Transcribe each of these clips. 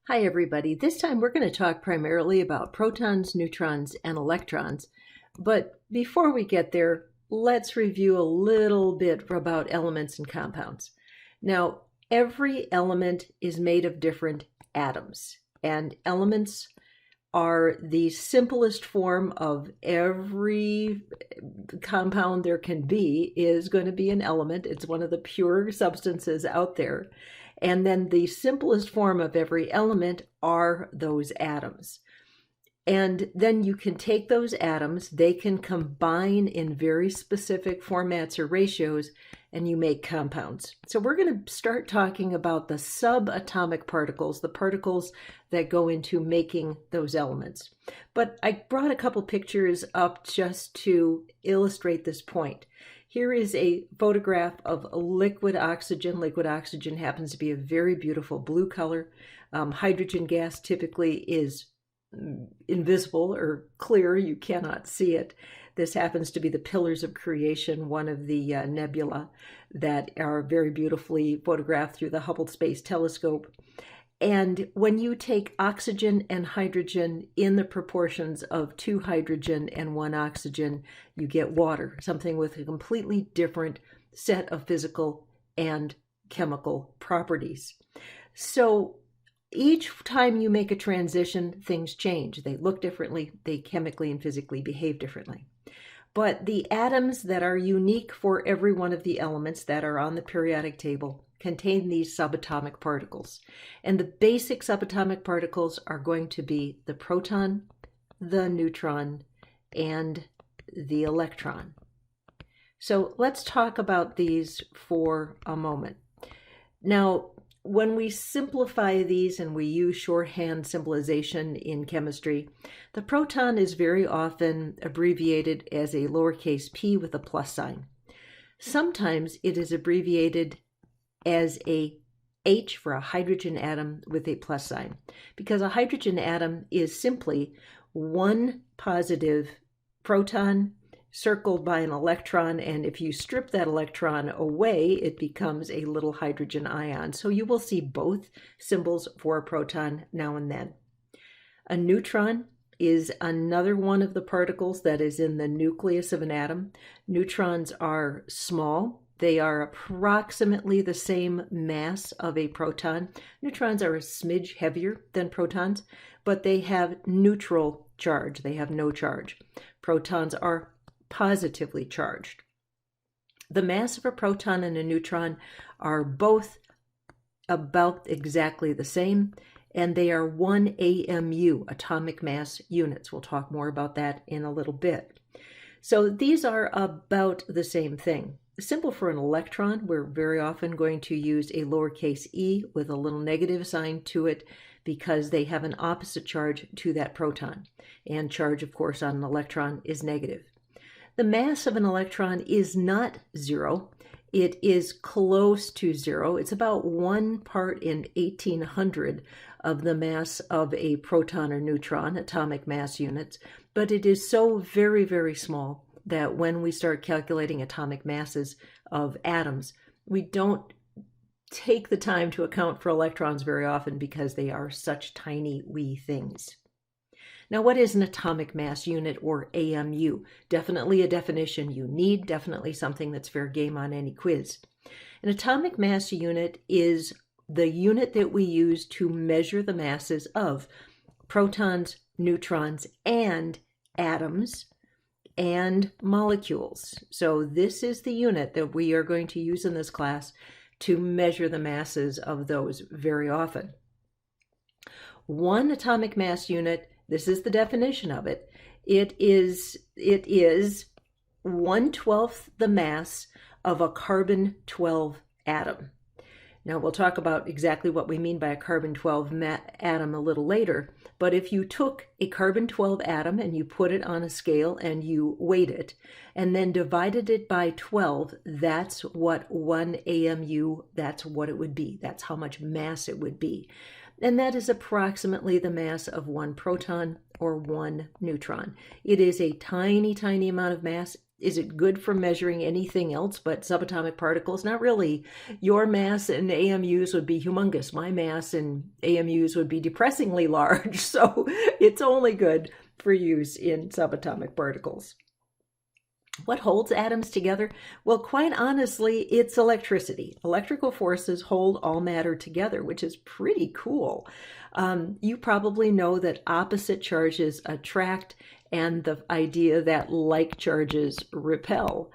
Hi everybody. This time we're going to talk primarily about protons, neutrons, and electrons. But before we get there, let's review a little bit about elements and compounds. Now, every element is made of different atoms, and elements are the simplest form of every compound there can be is going to be an element. It's one of the pure substances out there. And then the simplest form of every element are those atoms. And then you can take those atoms, they can combine in very specific formats or ratios, and you make compounds. So we're going to start talking about the subatomic particles, the particles that go into making those elements. But I brought a couple pictures up just to illustrate this point. Here is a photograph of liquid oxygen. Liquid oxygen happens to be a very beautiful blue color. Hydrogen gas typically is invisible or clear. You cannot see it. This happens to be the Pillars of Creation, one of the nebula that are very beautifully photographed through the Hubble Space Telescope. And when you take oxygen and hydrogen in the proportions of 2 hydrogen and 1 oxygen, you get water, something with a completely different set of physical and chemical properties. So each time you make a transition, things change. They look differently, they chemically and physically behave differently. But the atoms that are unique for every one of the elements that are on the periodic table contain these subatomic particles. And the basic subatomic particles are going to be the proton, the neutron, and the electron. So let's talk about these for a moment. Now, when we simplify these and we use shorthand symbolization in chemistry, the proton is very often abbreviated as a lowercase p with a plus sign. Sometimes it is abbreviated as a H for a hydrogen atom with a plus sign, because a hydrogen atom is simply one positive proton circled by an electron, and if you strip that electron away, it becomes a little hydrogen ion. So you will see both symbols for a proton now and then. A neutron is another one of the particles that is in the nucleus of an atom. Neutrons are small. They are approximately the same mass of a proton. Neutrons are a smidge heavier than protons, but they have neutral charge. They have no charge. Protons are positively charged. The mass of a proton and a neutron are both about exactly the same, and they are 1 AMU, atomic mass units. We'll talk more about that in a little bit. So these are about the same thing. Simple for an electron, we're very often going to use a lowercase e with a little negative sign to it because they have an opposite charge to that proton. And charge, of course, on an electron is negative. The mass of an electron is not 0. It is close to 0. It's about 1 part in 1800 of the mass of a proton or neutron, atomic mass units, but it is so very, very small that when we start calculating atomic masses of atoms, we don't take the time to account for electrons very often because they are such tiny wee things. Now, what is an atomic mass unit, or AMU? Definitely a definition you need, definitely something that's fair game on any quiz. An atomic mass unit is the unit that we use to measure the masses of protons, neutrons, and atoms and molecules. So this is the unit that we are going to use in this class to measure the masses of those very often. One atomic mass unit, this is the definition of it. It is 1/12 the mass of a carbon-12 atom. Now we'll talk about exactly what we mean by a carbon-12 atom a little later, but if you took a carbon-12 atom and you put it on a scale and you weighed it and then divided it by 12, that's what 1 AMU, that's what it would be. That's how much mass it would be. and that is approximately the mass of one proton or one neutron. It is a tiny, tiny amount of mass. Is it good for measuring anything else but subatomic particles? Not really. Your mass in AMUs would be humongous. My mass in AMUs would be depressingly large. So it's only good for use in subatomic particles. What holds atoms together? Well, quite honestly, it's electricity. Electrical forces hold all matter together, which is pretty cool. You probably know that opposite charges attract, and the idea that like charges repel.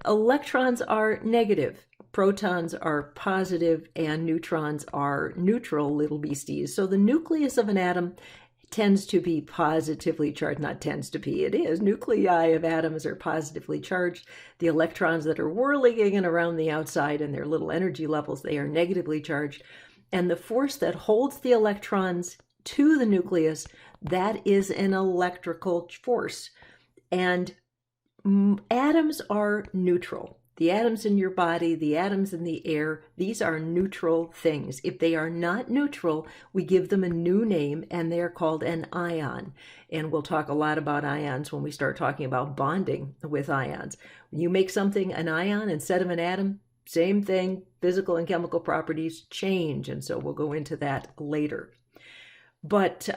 Electrons are negative, protons are positive, and neutrons are neutral little beasties. So the nucleus of an atom tends to be positively charged, not tends to be, it is. Nuclei of atoms are positively charged. The electrons that are whirling around the outside and their little energy levels, they are negatively charged. And the force that holds the electrons to the nucleus, that is an electrical force. And atoms are neutral. The atoms in your body, the atoms in the air, these are neutral things. If they are not neutral, we give them a new name, and they're called an ion. And we'll talk a lot about ions when we start talking about bonding with ions. When you make something an ion instead of an atom, same thing, physical and chemical properties change. And so we'll go into that later. But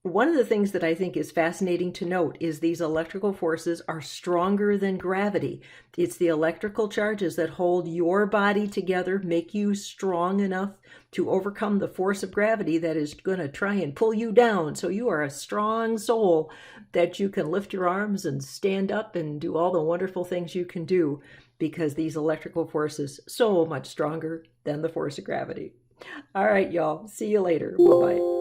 one of the things that I think is fascinating to note is these electrical forces are stronger than gravity. It's the electrical charges that hold your body together, make you strong enough to overcome the force of gravity that is going to try and pull you down. So you are a strong soul that you can lift your arms and stand up and do all the wonderful things you can do, because these electrical forces so much stronger than the force of gravity. All right, y'all. See you later. Bye-bye.